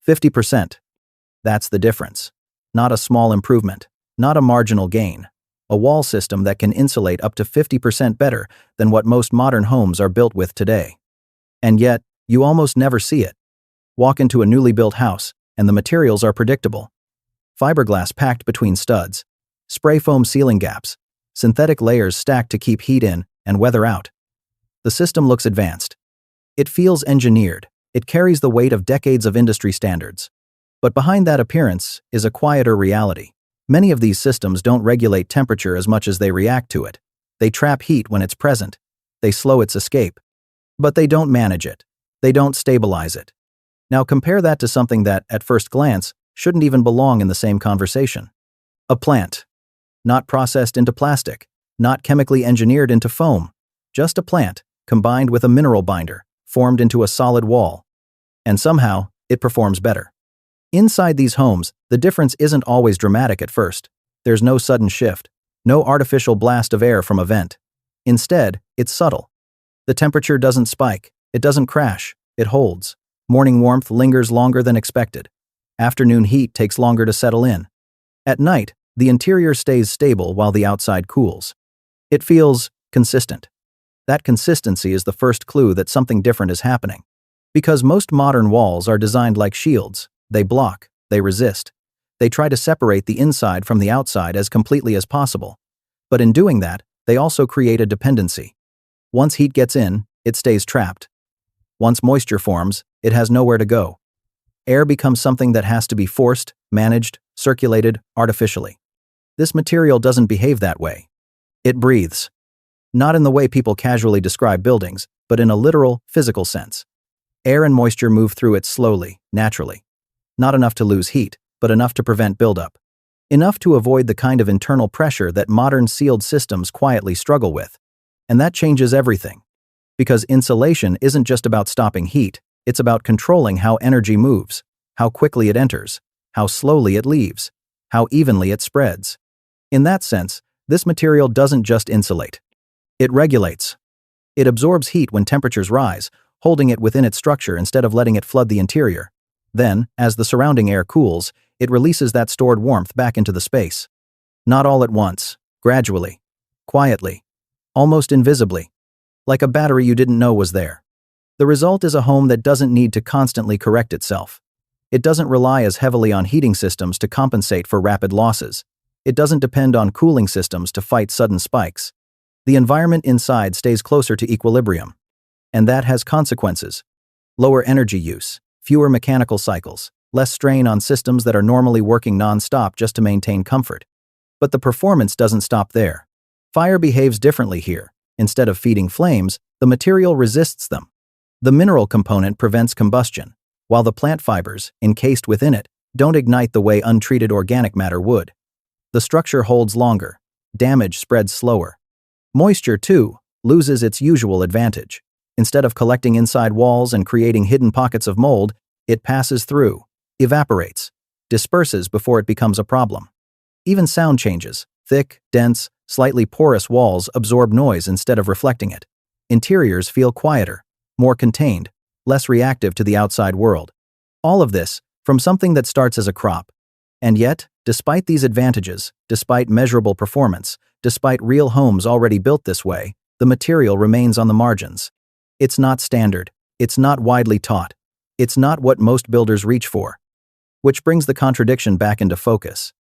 50%. That's the difference. Not a small improvement, not a marginal gain. A wall system that can insulate up to 50% better than what most modern homes are built with today. And yet, you almost never see it. Walk into a newly built house, and the materials are predictable. Fiberglass packed between studs, spray foam ceiling gaps, synthetic layers stacked to keep heat in and weather out. The system looks advanced. It feels engineered. It carries the weight of decades of industry standards. But behind that appearance is a quieter reality. Many of these systems don't regulate temperature as much as they react to it. They trap heat when it's present. They slow its escape. But they don't manage it. They don't stabilize it. Now compare that to something that, at first glance, shouldn't even belong in the same conversation. A plant. Not processed into plastic. Not chemically engineered into foam. Just a plant, combined with a mineral binder, formed into a solid wall. And somehow, it performs better. Inside these homes, the difference isn't always dramatic at first. There's no sudden shift, no artificial blast of air from a vent. Instead, it's subtle. The temperature doesn't spike, it doesn't crash, it holds. Morning warmth lingers longer than expected. Afternoon heat takes longer to settle in. At night, the interior stays stable while the outside cools. It feels consistent. That consistency is the first clue that something different is happening. Because most modern walls are designed like shields. They block, they resist. They try to separate the inside from the outside as completely as possible. But in doing that, they also create a dependency. Once heat gets in, it stays trapped. Once moisture forms, it has nowhere to go. Air becomes something that has to be forced, managed, circulated artificially. This material doesn't behave that way. It breathes. Not in the way people casually describe buildings, but in a literal, physical sense. Air and moisture move through it slowly, naturally. Not enough to lose heat, but enough to prevent buildup. Enough to avoid the kind of internal pressure that modern sealed systems quietly struggle with. And that changes everything. Because insulation isn't just about stopping heat, it's about controlling how energy moves, how quickly it enters, how slowly it leaves, how evenly it spreads. In that sense, this material doesn't just insulate. It regulates. It absorbs heat when temperatures rise, holding it within its structure instead of letting it flood the interior. Then, as the surrounding air cools, it releases that stored warmth back into the space. Not all at once, gradually, quietly, almost invisibly, like a battery you didn't know was there. The result is a home that doesn't need to constantly correct itself. It doesn't rely as heavily on heating systems to compensate for rapid losses. It doesn't depend on cooling systems to fight sudden spikes. The environment inside stays closer to equilibrium. And that has consequences. Lower energy use. Fewer mechanical cycles, less strain on systems that are normally working non-stop just to maintain comfort. But the performance doesn't stop there. Fire behaves differently here. Instead of feeding flames, the material resists them. The mineral component prevents combustion, while the plant fibers, encased within it, don't ignite the way untreated organic matter would. The structure holds longer. Damage spreads slower. Moisture, too, loses its usual advantage. Instead of collecting inside walls and creating hidden pockets of mold, it passes through, evaporates, disperses before it becomes a problem. Even sound changes. Thick, dense, slightly porous walls absorb noise instead of reflecting it. Interiors feel quieter, more contained, less reactive to the outside world. All of this, from something that starts as a crop. And yet, despite these advantages, despite measurable performance, despite real homes already built this way, the material remains on the margins. It's not standard. It's not widely taught. It's not what most builders reach for. Which brings the contradiction back into focus.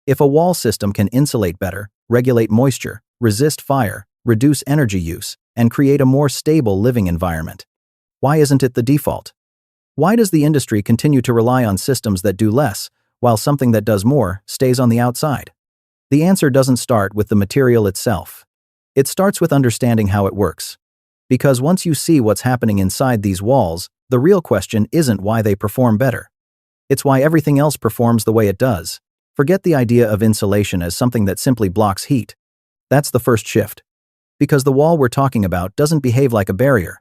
If a wall system can insulate better, regulate moisture, resist fire, reduce energy use, and create a more stable living environment, why isn't it the default? Why does the industry continue to rely on systems that do less, while something that does more stays on the outside? The answer doesn't start with the material itself. It starts with understanding how it works. Because once you see what's happening inside these walls, the real question isn't why they perform better. It's why everything else performs the way it does. Forget the idea of insulation as something that simply blocks heat. That's the first shift. Because the wall we're talking about doesn't behave like a barrier.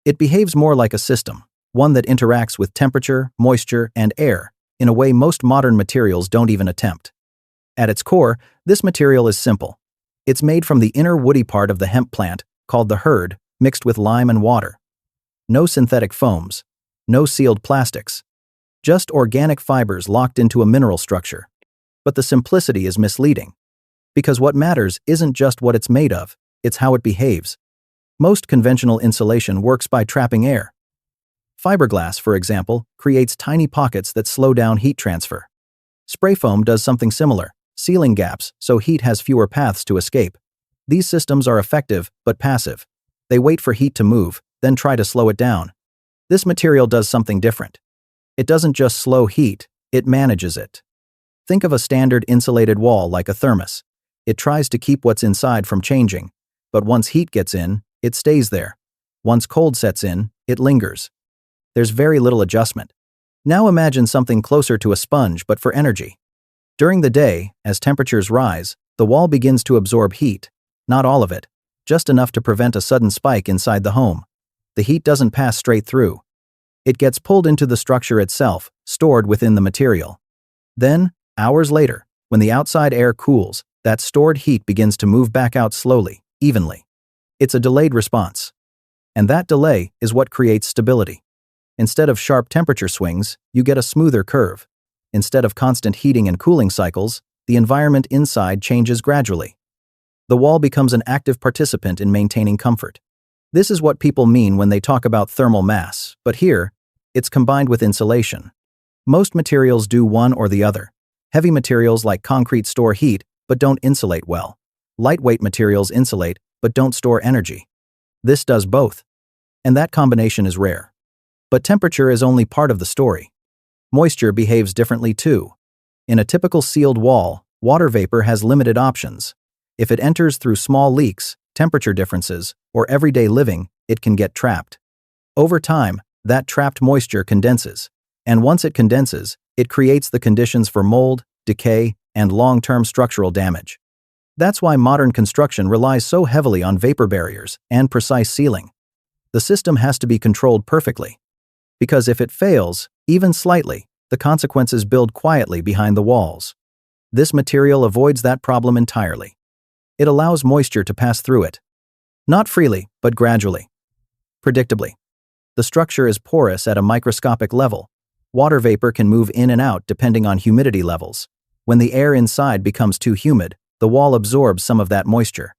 It behaves more like a system, one that interacts with temperature, moisture, and air, in a way most modern materials don't even attempt. At its core, this material is simple. It's made from the inner woody part of the hemp plant, called the hurd, mixed with lime and water. No synthetic foams. No sealed plastics. Just organic fibers locked into a mineral structure. But the simplicity is misleading. Because what matters isn't just what it's made of, it's how it behaves. Most conventional insulation works by trapping air. Fiberglass, for example, creates tiny pockets that slow down heat transfer. Spray foam does something similar, sealing gaps so heat has fewer paths to escape. These systems are effective but passive. They wait for heat to move, then try to slow it down. This material does something different. It doesn't just slow heat, it manages it. Think of a standard insulated wall like a thermos. It tries to keep what's inside from changing, but once heat gets in, it stays there. Once cold sets in, it lingers. There's very little adjustment. Now imagine something closer to a sponge but for energy. During the day, as temperatures rise, the wall begins to absorb heat. Not all of it, just enough to prevent a sudden spike inside the home. The heat doesn't pass straight through. It gets pulled into the structure itself, stored within the material. Then, hours later, when the outside air cools, that stored heat begins to move back out slowly, evenly. It's a delayed response. And that delay is what creates stability. Instead of sharp temperature swings, you get a smoother curve. Instead of constant heating and cooling cycles, the environment inside changes gradually. The wall becomes an active participant in maintaining comfort. This is what people mean when they talk about thermal mass, but here, it's combined with insulation. Most materials do one or the other. Heavy materials like concrete store heat, but don't insulate well. Lightweight materials insulate, but don't store energy. This does both. And that combination is rare. But temperature is only part of the story. Moisture behaves differently too. In a typical sealed wall, water vapor has limited options. If it enters through small leaks, temperature differences, or everyday living, it can get trapped. Over time, that trapped moisture condenses. And once it condenses, it creates the conditions for mold, decay, and long-term structural damage. That's why modern construction relies so heavily on vapor barriers and precise sealing. The system has to be controlled perfectly. Because if it fails, even slightly, the consequences build quietly behind the walls. This material avoids that problem entirely. It allows moisture to pass through it. Not freely, but gradually. Predictably. The structure is porous at a microscopic level. Water vapor can move in and out depending on humidity levels. When the air inside becomes too humid, the wall absorbs some of that moisture.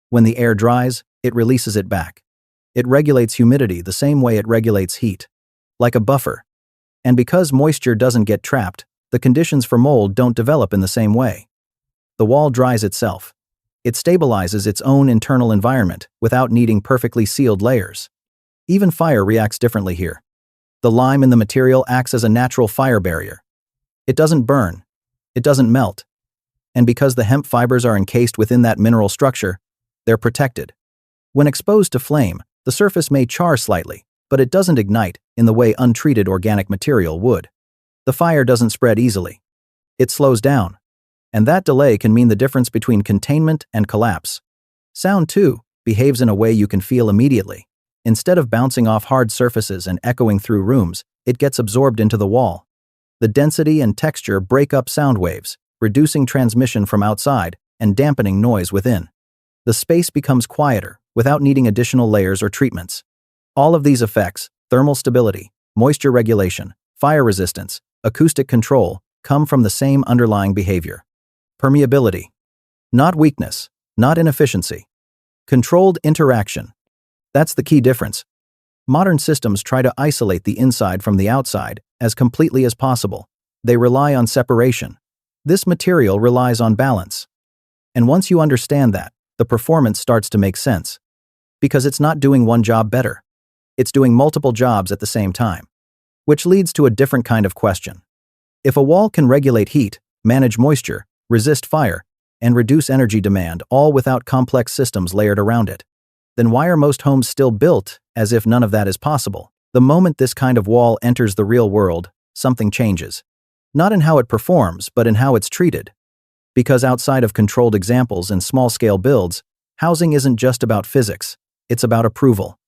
When the air dries, it releases it back. It regulates humidity the same way it regulates heat. Like a buffer. And because moisture doesn't get trapped, the conditions for mold don't develop in the same way. The wall dries itself. It stabilizes its own internal environment without needing perfectly sealed layers. Even fire reacts differently here. The lime in the material acts as a natural fire barrier. It doesn't burn. It doesn't melt. And because the hemp fibers are encased within that mineral structure, they're protected. When exposed to flame, the surface may char slightly, but it doesn't ignite in the way untreated organic material would. The fire doesn't spread easily. It slows down. And that delay can mean the difference between containment and collapse. Sound, too, behaves in a way you can feel immediately. Instead of bouncing off hard surfaces and echoing through rooms, it gets absorbed into the wall. The density and texture break up sound waves, reducing transmission from outside and dampening noise within. The space becomes quieter without needing additional layers or treatments. All of these effects, thermal stability, moisture regulation, fire resistance, acoustic control, come from the same underlying behavior. Permeability. Not weakness, not inefficiency. Controlled interaction. That's the key difference. Modern systems try to isolate the inside from the outside as completely as possible. They rely on separation. This material relies on balance. And once you understand that, the performance starts to make sense. Because it's not doing one job better. It's doing multiple jobs at the same time. Which leads to a different kind of question. If a wall can regulate heat, manage moisture, resist fire, and reduce energy demand all without complex systems layered around it, then why are most homes still built as if none of that is possible? The moment this kind of wall enters the real world, something changes. Not in how it performs, but in how it's treated. Because outside of controlled examples and small-scale builds, housing isn't just about physics, it's about approval,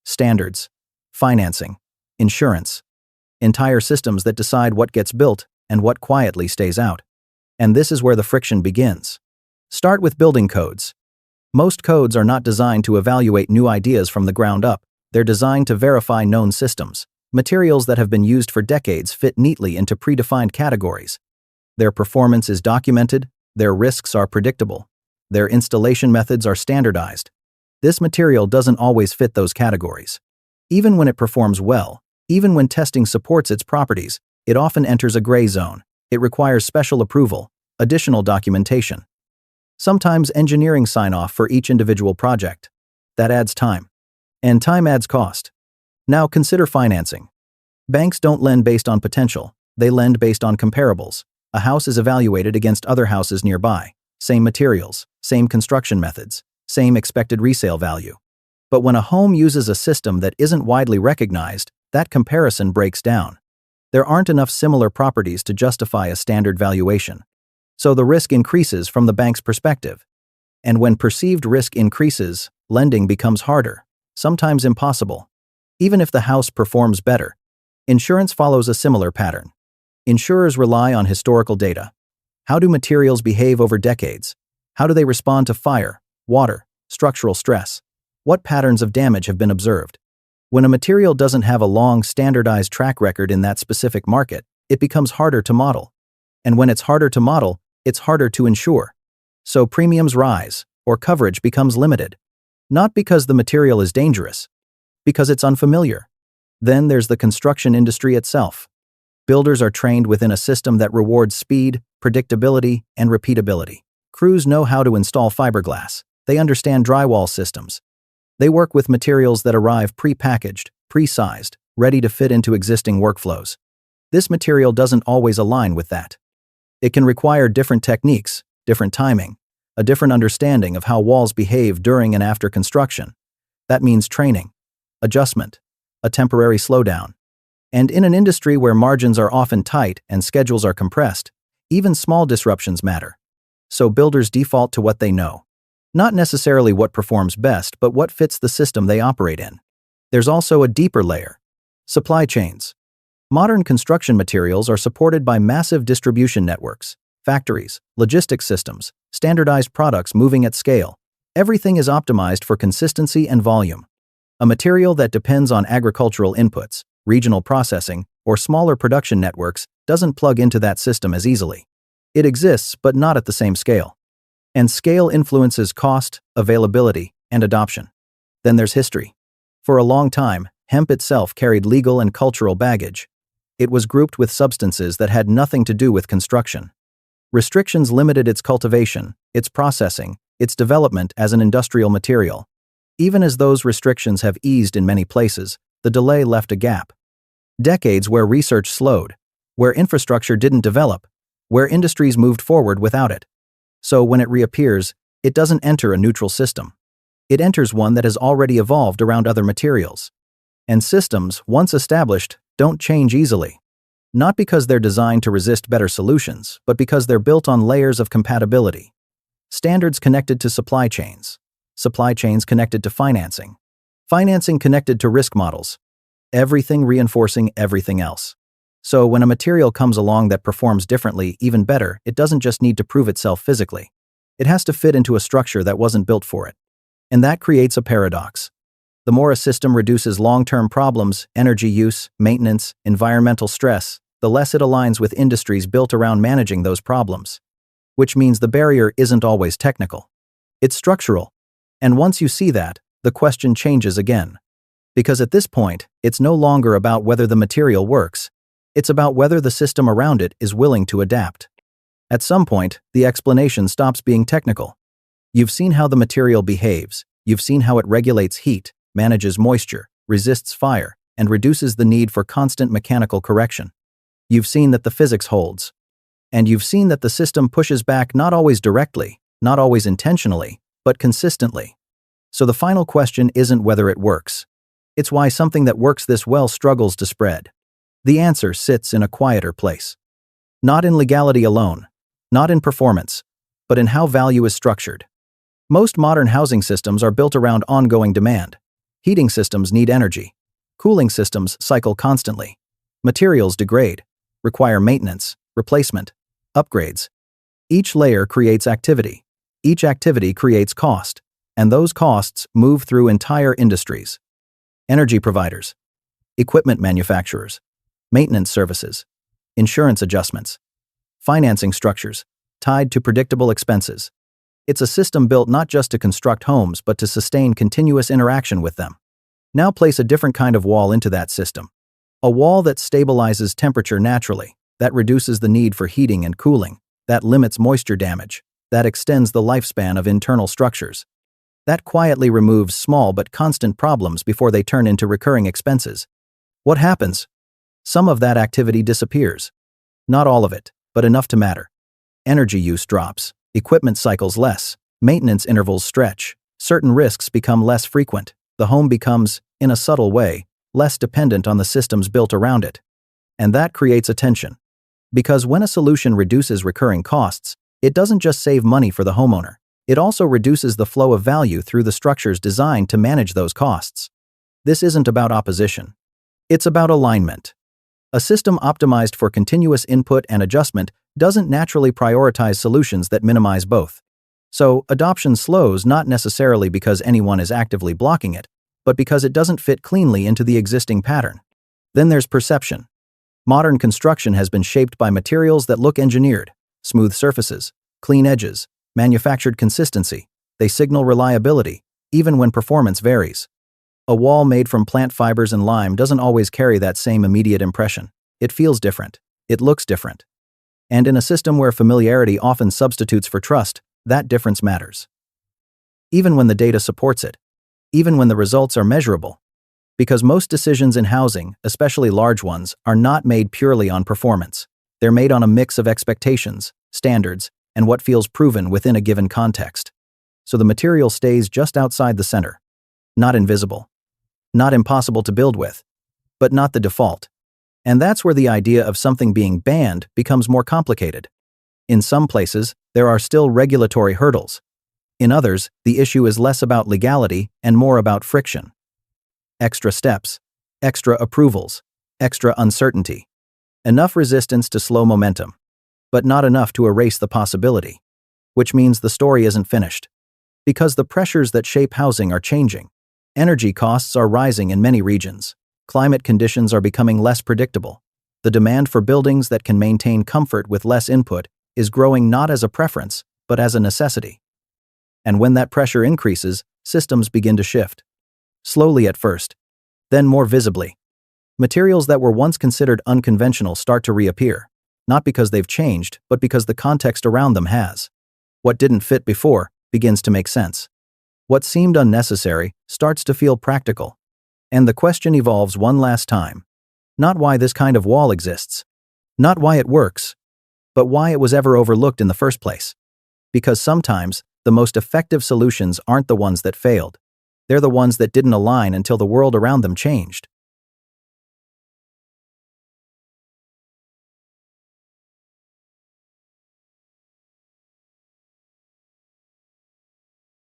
standards, financing, insurance, entire systems that decide what gets built and what quietly stays out. And this is where the friction begins. Start with building codes. Most codes are not designed to evaluate new ideas from the ground up. They're designed to verify known systems. Materials that have been used for decades fit neatly into predefined categories. Their performance is documented, their risks are predictable, their installation methods are standardized. This material doesn't always fit those categories. Even when it performs well, even when testing supports its properties, it often enters a gray zone. It requires special approval, additional documentation, sometimes engineering sign-off for each individual project. That adds time. And time adds cost. Now consider financing. Banks don't lend based on potential, they lend based on comparables. A house is evaluated against other houses nearby. Same materials, same construction methods, same expected resale value. But when a home uses a system that isn't widely recognized, that comparison breaks down. There aren't enough similar properties to justify a standard valuation. So the risk increases from the bank's perspective. And when perceived risk increases, lending becomes harder, sometimes impossible. Even if the house performs better, insurance follows a similar pattern. Insurers rely on historical data. How do materials behave over decades? How do they respond to fire, water, structural stress? What patterns of damage have been observed? When a material doesn't have a long, standardized track record in that specific market, it becomes harder to model. And when it's harder to model, it's harder to insure. So premiums rise, or coverage becomes limited. Not because the material is dangerous, because it's unfamiliar. Then there's the construction industry itself. Builders are trained within a system that rewards speed, predictability, and repeatability. Crews know how to install fiberglass. They understand drywall systems. They work with materials that arrive pre-packaged, pre-sized, ready to fit into existing workflows. This material doesn't always align with that. It can require different techniques, different timing, a different understanding of how walls behave during and after construction. That means training, adjustment, a temporary slowdown. And in an industry where margins are often tight and schedules are compressed, even small disruptions matter. So builders default to what they know. Not necessarily what performs best, but what fits the system they operate in. There's also a deeper layer: supply chains. Modern construction materials are supported by massive distribution networks, factories, logistics systems, standardized products moving at scale. Everything is optimized for consistency and volume. A material that depends on agricultural inputs, regional processing, or smaller production networks doesn't plug into that system as easily. It exists, but not at the same scale. And scale influences cost, availability, and adoption. Then there's history. For a long time, hemp itself carried legal and cultural baggage. It was grouped with substances that had nothing to do with construction. Restrictions limited its cultivation, its processing, its development as an industrial material. Even as those restrictions have eased in many places, the delay left a gap. Decades where research slowed, where infrastructure didn't develop, where industries moved forward without it. So when it reappears, it doesn't enter a neutral system. It enters one that has already evolved around other materials. And systems, once established, don't change easily. Not because they're designed to resist better solutions, but because they're built on layers of compatibility. Standards connected to supply chains connected to financing connected to risk models, everything reinforcing everything else. So when a material comes along that performs differently, even better, it doesn't just need to prove itself physically. It has to fit into a structure that wasn't built for it. And that creates a paradox. The more a system reduces long-term problems, energy use, maintenance, environmental stress, the less it aligns with industries built around managing those problems. Which means the barrier isn't always technical. It's structural. And once you see that, the question changes again. Because at this point, it's no longer about whether the material works. It's about whether the system around it is willing to adapt. At some point, the explanation stops being technical. You've seen how the material behaves. You've seen how it regulates heat, manages moisture, resists fire, and reduces the need for constant mechanical correction. You've seen that the physics holds. And you've seen that the system pushes back not always directly, not always intentionally, but consistently. So the final question isn't whether it works. It's why something that works this well struggles to spread. The answer sits in a quieter place. Not in legality alone, not in performance, but in how value is structured. Most modern housing systems are built around ongoing demand. Heating systems need energy. Cooling systems cycle constantly. Materials degrade, require maintenance, replacement, upgrades. Each layer creates activity. Each activity creates cost, and those costs move through entire industries. Energy providers. equipment manufacturers, maintenance services, insurance adjustments, financing structures, tied to predictable expenses. It's a system built not just to construct homes but to sustain continuous interaction with them. Now place a different kind of wall into that system. A wall that stabilizes temperature naturally, that reduces the need for heating and cooling, that limits moisture damage, that extends the lifespan of internal structures. That quietly removes small but constant problems before they turn into recurring expenses. What happens? Some of that activity disappears. Not all of it, but enough to matter. Energy use drops, equipment cycles less, maintenance intervals stretch, certain risks become less frequent, the home becomes, in a subtle way, less dependent on the systems built around it. And that creates a tension. Because when a solution reduces recurring costs, it doesn't just save money for the homeowner, it also reduces the flow of value through the structures designed to manage those costs. This isn't about opposition. It's about alignment. A system optimized for continuous input and adjustment doesn't naturally prioritize solutions that minimize both. So, adoption slows not necessarily because anyone is actively blocking it, but because it doesn't fit cleanly into the existing pattern. Then there's perception. Modern construction has been shaped by materials that look engineered: smooth surfaces, clean edges, manufactured consistency. They signal reliability, even when performance varies. A wall made from plant fibers and lime doesn't always carry that same immediate impression. It feels different. It looks different. And in a system where familiarity often substitutes for trust, that difference matters. Even when the data supports it. Even when the results are measurable. Because most decisions in housing, especially large ones, are not made purely on performance. They're made on a mix of expectations, standards, and what feels proven within a given context. So the material stays just outside the center. Not invisible. Not impossible to build with. But not the default. And that's where the idea of something being banned becomes more complicated. In some places, there are still regulatory hurdles. In others, the issue is less about legality and more about friction. Extra steps, extra approvals, extra uncertainty. Enough resistance to slow momentum, but not enough to erase the possibility. Which means the story isn't finished. Because the pressures that shape housing are changing. Energy costs are rising in many regions. Climate conditions are becoming less predictable. The demand for buildings that can maintain comfort with less input is growing not as a preference, but as a necessity. And when that pressure increases, systems begin to shift. Slowly at first, then more visibly. Materials that were once considered unconventional start to reappear, not because they've changed, but because the context around them has. What didn't fit before begins to make sense. What seemed unnecessary starts to feel practical. And the question evolves one last time. Not why this kind of wall exists. Not why it works. But why it was ever overlooked in the first place. Because sometimes, the most effective solutions aren't the ones that failed. They're the ones that didn't align until the world around them changed.